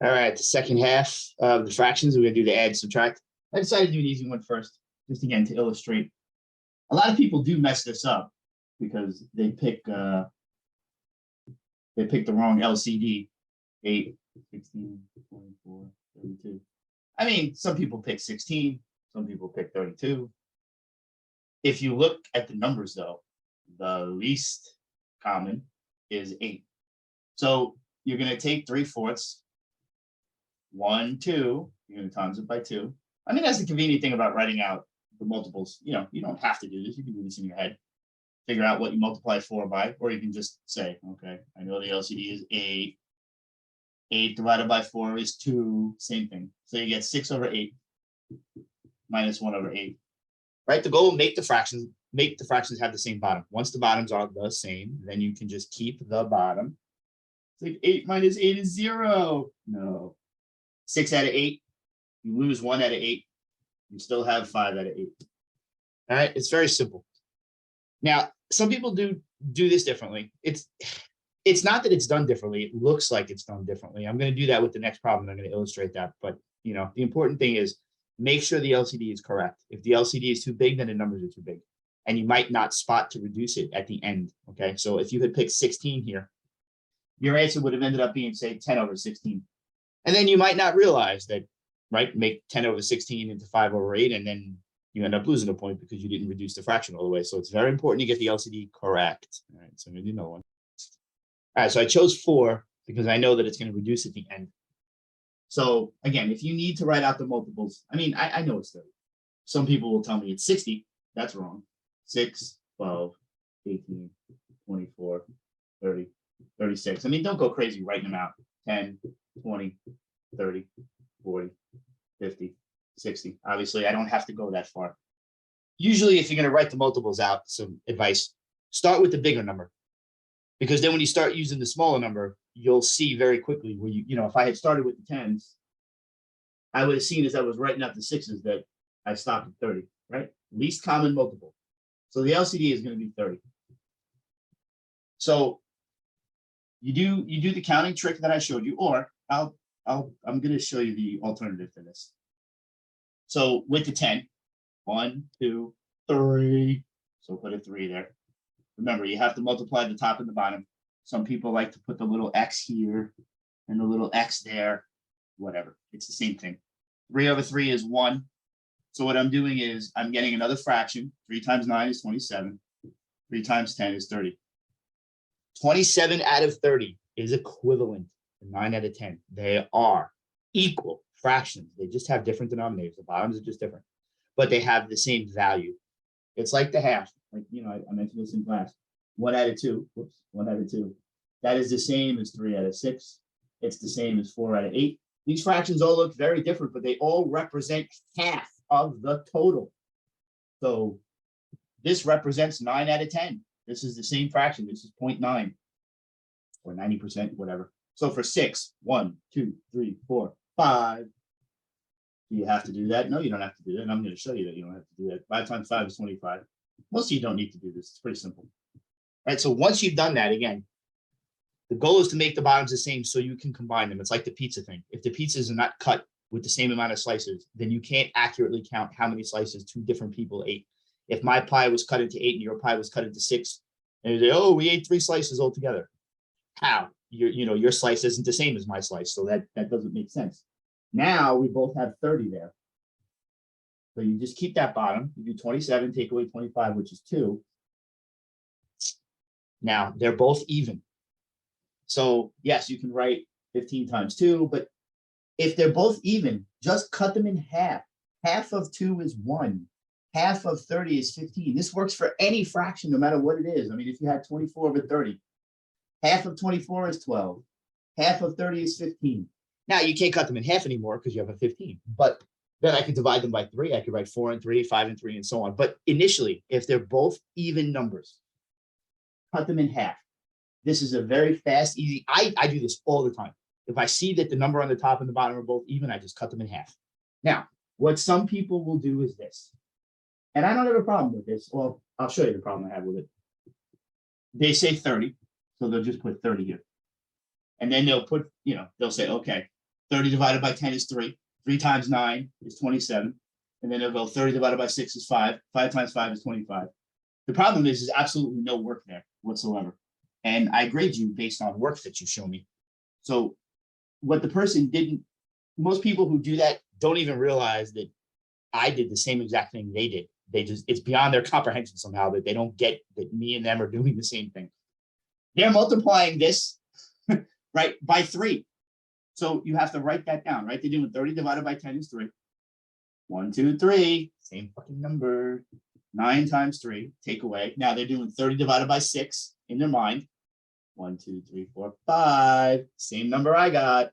All right, the second half of the fractions, we're going to do the add, subtract. I decided to do an easy one first, just again to illustrate. A lot of people do mess this up because they pick the wrong LCD, 8, 16, 24, 32. I mean, some people pick 16, some people pick 32. If you look at the numbers though, the least common is 8. So you're going to take 3/4, 1, 2, you're going to times it by 2. I mean, that's the convenient thing about writing out the multiples. You know, you don't have to do this. You can do this in your head. Figure out what you multiply 4 by, or you can just say, okay, I know the LCD is 8. 8 divided by 4 is 2, same thing. So you get 6/8 minus 1/8. Right? The goal, make the fractions have the same bottom. Once the bottoms are the same, then you can just keep the bottom. It's like 8 minus 8 is 0. No. 6 out of 8. You lose 1 out of 8. You still have 5 out of 8. All right, it's very simple. Now, some people do this differently. It's not that it's done differently. It looks like it's done differently. I'm going to do that with the next problem. I'm going to illustrate that. But you know, the important thing is make sure the LCD is correct. If the LCD is too big, then the numbers are too big, and you might not spot to reduce it at the end. Okay, so if you had picked 16 here, your answer would have ended up being, say, 10/16, and then you might not realize that, right? Make 10/16 into 5/8, and then you end up losing a point because you didn't reduce the fraction all the way. So it's very important to get the LCD correct. All right, so I'm going to do another one. All right, so I chose 4 because I know that it's going to reduce at the end. So again, if you need to write out the multiples, I mean, I know it's 30. Some people will tell me it's 60. That's wrong. 6, 12, 18, 24, 30, 36. I mean, don't go crazy writing them out. 10, 20, 30, 40, 50, 60. Obviously, I don't have to go that far. Usually, if you're going to write the multiples out, some advice, start with the bigger number. Because then when you start using the smaller number, you'll see very quickly where you know, if I had started with the 10s, I would have seen as I was writing out the 6s that I stopped at 30, right? Least common multiple. So the LCD is going to be 30. So you do the counting trick that I showed you, or I'm going to show you the alternative to this. So with the 10, 1, 2, 3. So put a 3 there. Remember, you have to multiply the top and the bottom. Some people like to put the little X here and the little X there, whatever. It's the same thing. 3/3 is 1. So what I'm doing is I'm getting another fraction. 3 times 9 is 27. 3 times 10 is 30. 27 out of 30 is equivalent to 9 out of 10. They are equal fractions. They just have different denominators. The bottoms are just different, but they have the same value. It's like the half. Like, you know, I mentioned this in class. 1 out of 2. Whoops, 1 out of 2. That is the same as 3 out of 6. It's the same as 4 out of 8. These fractions all look very different, but they all represent half of the total. So this represents 9 out of 10. This is the same fraction. This is 0.9 or 90%, whatever. So for 6, 1, 2, 3, 4, 5. Do you have to do that? No, you don't have to do that. And I'm going to show you that you don't have to do that. 5 times 5 is 25. Most of you don't need to do this. It's pretty simple. All right, so once you've done that, again, the goal is to make the bottoms the same so you can combine them. It's like the pizza thing. If the pizzas are not cut with the same amount of slices, then you can't accurately count how many slices 2 different people ate. If my pie was cut into 8 and your pie was cut into 6, and you say, oh, we ate 3 slices altogether. How? Your slice isn't the same as my slice, so that doesn't make sense. Now we both have 30 there. So you just keep that bottom. You do 27, take away 25, which is 2. Now they're both even. So yes, you can write 15 times 2, but if they're both even, just cut them in half. Half of 2 is 1. Half of 30 is 15. This works for any fraction, no matter what it is. I mean, if you had 24/30, half of 24 is 12. Half of 30 is 15. Now you can't cut them in half anymore because you have a 15, but then I could divide them by 3. I could write 4 and 3, 5 and 3, and so on. But initially, if they're both even numbers, cut them in half. This is a very fast, easy. I do this all the time. If I see that the number on the top and the bottom are both even, I just cut them in half. Now, what some people will do is this, and I don't have a problem with this. Well, I'll show you the problem I have with it. They say 30, so they'll just put 30 here. And then they'll put, they'll say, okay, 30 divided by 10 is 3. 3 times 9 is 27. And then it'll go 30 divided by 6 is 5. 5 times 5 is 25. The problem is absolutely no work there whatsoever. And I grade you based on work that you show me. So what the person didn't, most people who do that don't even realize that I did the same exact thing they did. They just, it's beyond their comprehension somehow that they don't get that me and them are doing the same thing. They're multiplying this, right, by 3. So you have to write that down, right? They're doing 30 divided by 10 is 3. 1, 2, 3, same fucking number. 9 times 3, take away. Now they're doing 30 divided by 6 in their mind. 1, 2, 3, 4, 5, same number I got.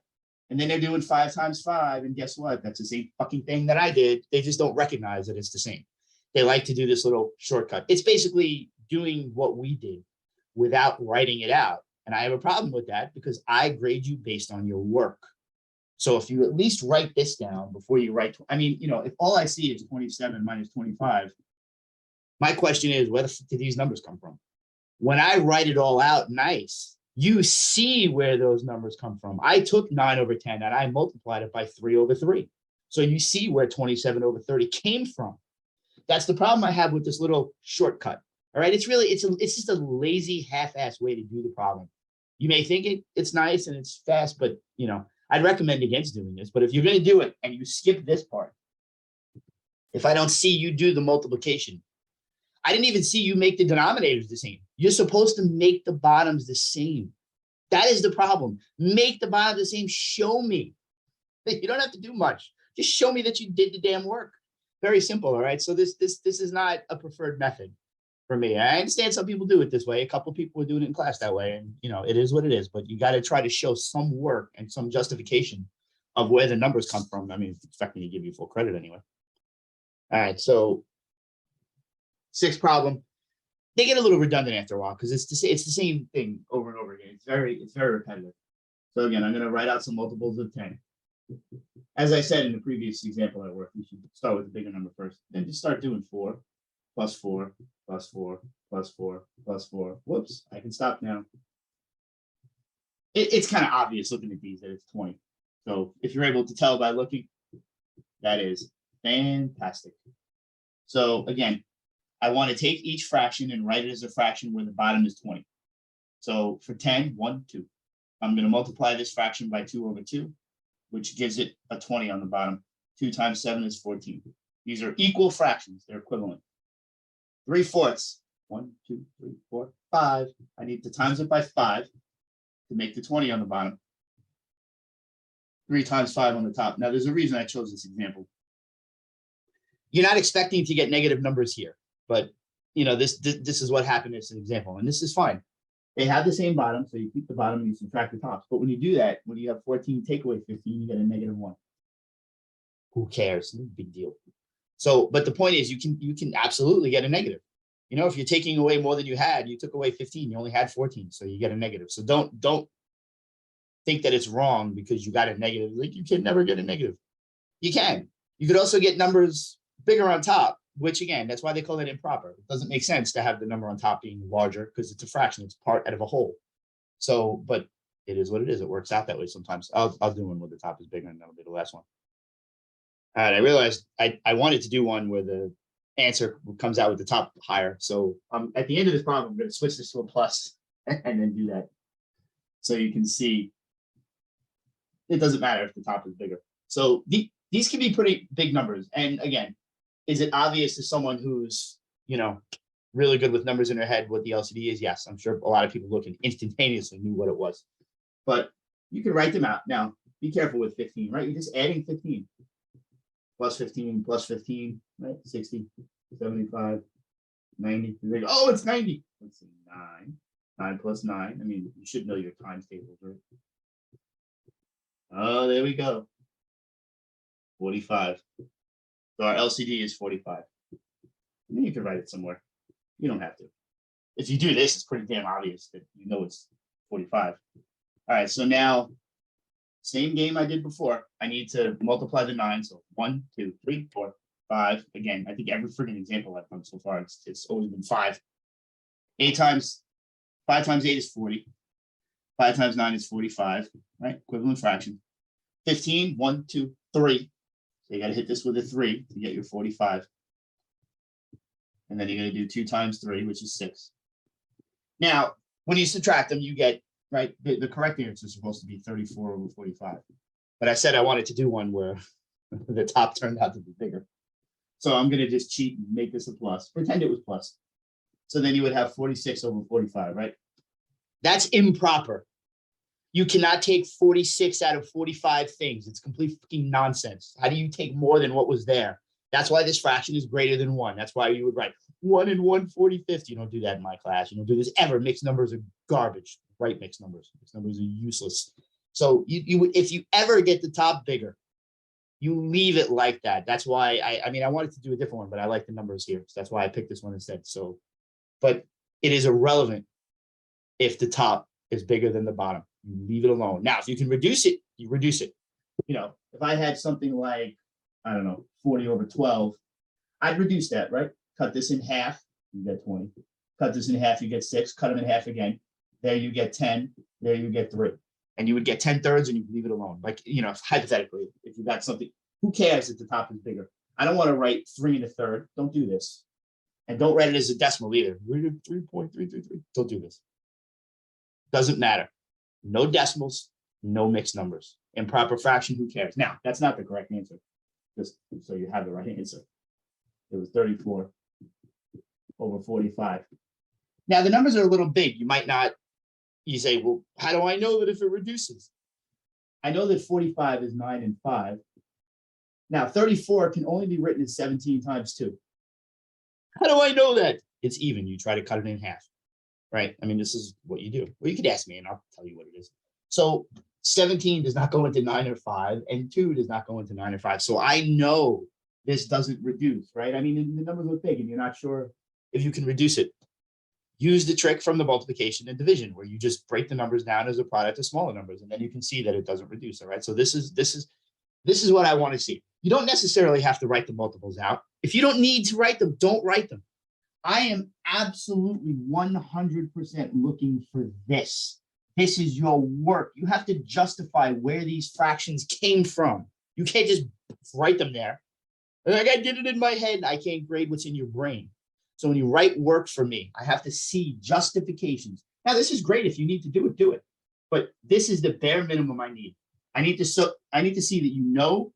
And then they're doing 5 times 5. And guess what? That's the same fucking thing that I did. They just don't recognize that it's the same. They like to do this little shortcut. It's basically doing what we did without writing it out. And I have a problem with that because I grade you based on your work. So if you at least write this down before you write, I mean, you know, if all I see is 27 minus 25, my question is, where the fuck did these numbers come from? When I write it all out nice, you see where those numbers come from. I took 9 over 10 and I multiplied it by 3 over 3. So you see where 27 over 30 came from. That's the problem I have with this little shortcut. All right, it's really, it's just a lazy half-ass way to do the problem. You may think it's nice and it's fast, but you know, I'd recommend against doing this. But if you're going to do it and you skip this part, if I don't see you do the multiplication, I didn't even see you make the denominators the same. You're supposed to make the bottoms the same. That is the problem. Make the bottom the same. Show me. You don't have to do much. Just show me that you did the damn work. Very simple. All right. So this is not a preferred method for me. I understand some people do it this way. A couple of people were doing it in class that way, and you know, it is what it is. But you got to try to show some work and some justification of where the numbers come from. I mean, expect me to give you full credit anyway. All right. So 6th problem. They get a little redundant after a while because it's the same thing over and over again. It's very repetitive. So again, I'm going to write out some multiples of 10. As I said in the previous example at work, you should start with the bigger number first. Then just start doing 4 plus 4 plus 4 plus 4 plus 4. Whoops, I can stop now. It's kind of obvious looking at these that it's 20. So if you're able to tell by looking, that is fantastic. So again, I want to take each fraction and write it as a fraction where the bottom is 20. So for 10, 1, 2. I'm going to multiply this fraction by 2 over 2, which gives it a 20 on the bottom. 2 times 7 is 14. These are equal fractions. They're equivalent. 3/4. 1, 2, 3, 4, 5. I need to times it by 5 to make the 20 on the bottom. 3 times 5 on the top. Now, there's a reason I chose this example. You're not expecting to get negative numbers here, but you know, this is what happened as an example, and this is fine. They have the same bottom, so you keep the bottom and you subtract the tops. But when you do that, when you have 14 take away 15, you get a -1. Who cares? No big deal. So, but the point is, you can absolutely get a negative. You know, if you're taking away more than you had, you took away 15, you only had 14, so you get a negative. So don't think that it's wrong because you got a negative. Like, you can never get a negative. You can. You could also get numbers bigger on top, which again, that's why they call it improper. It doesn't make sense to have the number on top being larger because it's a fraction. It's part out of a whole. So, but it is what it is. It works out that way sometimes. I'll do one where the top is bigger and that'll be the last one. All right, I realized I wanted to do one where the answer comes out with the top higher. So at the end of this problem, I'm going to switch this to a plus and then do that. So you can see it doesn't matter if the top is bigger. So these can be pretty big numbers. And again, is it obvious to someone who's, you know, really good with numbers in their head what the LCD is? Yes, I'm sure a lot of people looking instantaneously knew what it was. But you can write them out. Now, be careful with 15, right? You're just adding 15. Plus 15, plus 15, right? 60, 75, 90. Oh, it's 90. Let's see, 9. 9 plus 9. I mean, you should know your times tables, right? Oh, there we go. 45. So our LCD is 45. And then you can write it somewhere. You don't have to. If you do this, it's pretty damn obvious that you know it's 45. All right, so now, same game I did before. I need to multiply the 9. So 1, 2, 3, 4, 5. Again, I think every freaking example I've done so far, it's always been 5. 5 times 8 is 40. 5 times 9 is 45, right? Equivalent fraction. 15, 1, 2, 3. So you got to hit this with a 3 to get your 45. And then you're going to do 2 times 3, which is 6. Now, when you subtract them, you get, right, the correct answer is supposed to be 34 over 45. But I said I wanted to do one where the top turned out to be bigger. So I'm going to just cheat and make this a plus. Pretend it was plus. So then you would have 46 over 45, right? That's improper. You cannot take 46 out of 45 things. It's complete fucking nonsense. How do you take more than what was there? That's why this fraction is greater than 1. That's why you would write 1 and 1/45. You don't do that in my class. You don't do this ever. Mixed numbers are garbage. Write mixed numbers. Mixed numbers are useless. So you if you ever get the top bigger, you leave it like that. That's why I mean, I wanted to do a different one, but I like the numbers here. So that's why I picked this one instead. So, but it is irrelevant if the top is bigger than the bottom. You leave it alone. Now, if you can reduce it, you reduce it. You know, if I had something like, I don't know, 40 over 12, I'd reduce that, right? Cut this in half, you get 20. Cut this in half, you get 6. Cut them in half again. There you get 10. There you get 3. And you would get 10/3 and you leave it alone. Like, you know, hypothetically, if you got something, who cares if the top is bigger? I don't want to write 3 1/3. Don't do this. And don't write it as a decimal either. 3.333. Don't do this. Doesn't matter. No decimals, no mixed numbers. Improper fraction, who cares? Now, that's not the correct answer. Just so you have the right answer. It was 34 over 45. Now, the numbers are a little big. You might not, you say, well, how do I know that if it reduces? I know that 45 is 9 and 5. Now, 34 can only be written as 17 times 2. How do I know that? It's even. You try to cut it in half, right? I mean, this is what you do. Well, you could ask me and I'll tell you what it is. So 17 does not go into 9 or 5, and 2 does not go into 9 or 5. So I know this doesn't reduce, right? I mean, the numbers look big and you're not sure if you can reduce it. Use the trick from the multiplication and division where you just break the numbers down as a product of smaller numbers, and then you can see that it doesn't reduce, all right? So this is what I want to see. You don't necessarily have to write the multiples out. If you don't need to write them, don't write them. I am absolutely 100% looking for this. This is your work. You have to justify where these fractions came from. You can't just write them there. Like, I did it in my head. I can't grade what's in your brain. So when you write work for me, I have to see justifications. Now, this is great. If you need to do it, do it. But this is the bare minimum I need. I need to see that you know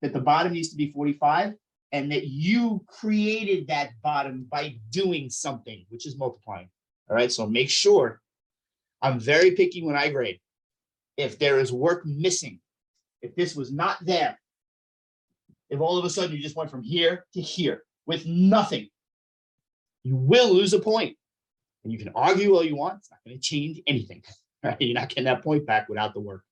that the bottom needs to be 45 and that you created that bottom by doing something, which is multiplying. All right. So make sure. I'm very picky when I grade. If there is work missing, if this was not there, if all of a sudden you just went from here to here with nothing, you will lose a point. And you can argue all you want. It's not going to change anything. Right? You're not getting that point back without the work.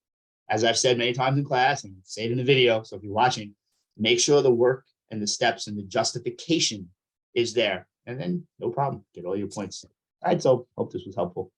As I've said many times in class and say it in the video, so if you're watching, make sure the work and the steps and the justification is there. And then no problem. Get all your points. All right, so hope this was helpful.